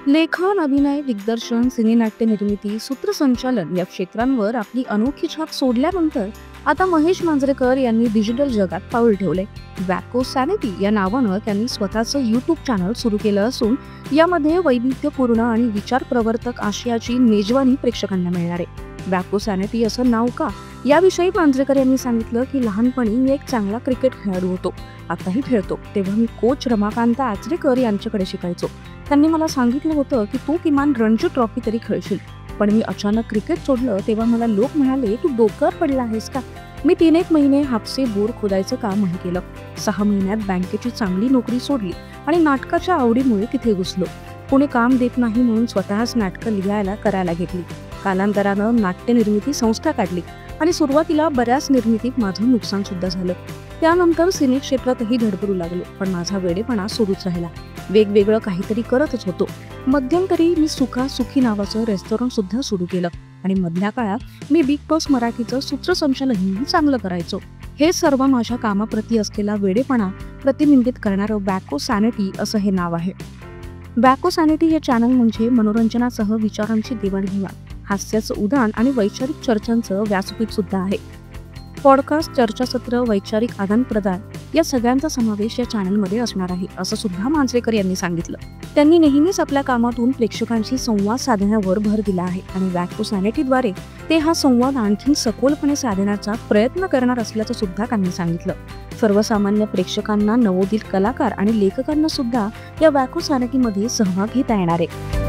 लेखन, अभिनय, दिग्दर्शन, सिनेनाट्य निर्मिती, सूत्रसंचालन या क्षेत्रांवर आपली अनोखी छाप सोडल्यानंतर आता महेश मांजरेकर यांनी डिजिटल जगात पाऊल ठेवले। वॅको सॅनिटी या नावानं त्यांनी स्वतःचं यूट्यूब चॅनल सुरू केलं असून यामध्ये वैविध्यपूर्ण आणि विचारप्रवर्तक आशयाची मेजवानी प्रेक्षकांना मिळणार आहे। वॅको सॅनिटी असं नाव का, याविषयी मांजरेकर यांनी सांगितलं की लहानपणी मी एक चांगला क्रिकेट खेळाडू होतो, आताही खेळतो। तेव्हा मी कोच रमाकांत आचरेकर यांच्याकडे शिकायचो। त्यांनी मला सांगितलं होतं की तू किमान रणजी ट्रॉफी तरी खेळशील, पण मी अचानक क्रिकेट सोडलं तेव्हा मला लोक म्हणाले तू डोक्यावर पडला आहेस का। मी 3-1 महिने हापसे बोर खोदायचं कामही केलं। 6 महिन्यात बँकेची चांगली नोकरी सोडली आणि नाटकाच्या आवडीमुळे तिथे घुसलो। कोणी काम देत नाही म्हणून स्वतःच नाटकं करायला घेतली। कालांतरानं नाट्य निर्मिती संस्था काढली आणि सुरुवातीला बऱ्याच निर्मितीत माझं नुकसान सुद्धा झालं। त्यानंतर सिने क्षेत्रातही धडपडू लागलो, पण माझा वेडेपणा सुरूच राहिला। वेगवेगळं काहीतरी करतच होतो। मध्यंतरी मी सुखी नावाचं रेस्टॉरंट सुद्धा सुरू केलं आणि मधल्या काळात मी बिग बॉस मराठीचं सूत्रसंचालनही चांगलं करायचो। हे सर्व माझ्या कामाप्रती असलेला वेडेपणा प्रतिबिंबित करणारं वॅको सॅनिटी असं हे नाव आहे। वॅको सॅनिटी हे चॅनल म्हणजे मनोरंजनासह विचारांची देवाणघेवाण, हास्याचं उदान आणि वैचारिक चर्चांचं व्यासपीठ सुद्धा आहे। पॉडकास्ट, चर्चासत्र, वैचारिक आदानप्रदान या सगळ्यांचा समावेश या चॅनलमध्ये असणार आहे, असं सुद्धा मांजरेकर यांनी सांगितलं। त्यांनी नेहमीच आपल्या कामातून प्रेक्षकांशी संवाद साधण्यावर भर दिला आहे आणि वॅको सॅनिटीद्वारे ते हा संवाद आणखी सखोलपणे साधण्याचा प्रयत्न करणार असल्याचं सुद्धा त्यांनी सांगितलं। सर्वसामान्य प्रेक्षकांना, नवोदित कलाकार आणि लेखकांना सुद्धा या वॅको सॅनिटीमध्ये सहभाग घेता येणार आहे।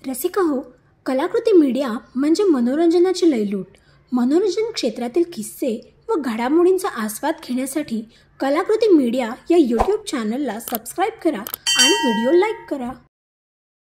रसिका हो, कलाकृती मीडिया म्हणजे मनोरंजनाची लयलूट। मनोरंजन क्षेत्रातील किस्से व घडामोडींचा आस्वाद घेण्यासाठी कलाकृती मीडिया या यूट्यूब चॅनलला सबस्क्राईब करा आणि व्हिडिओ लाईक करा।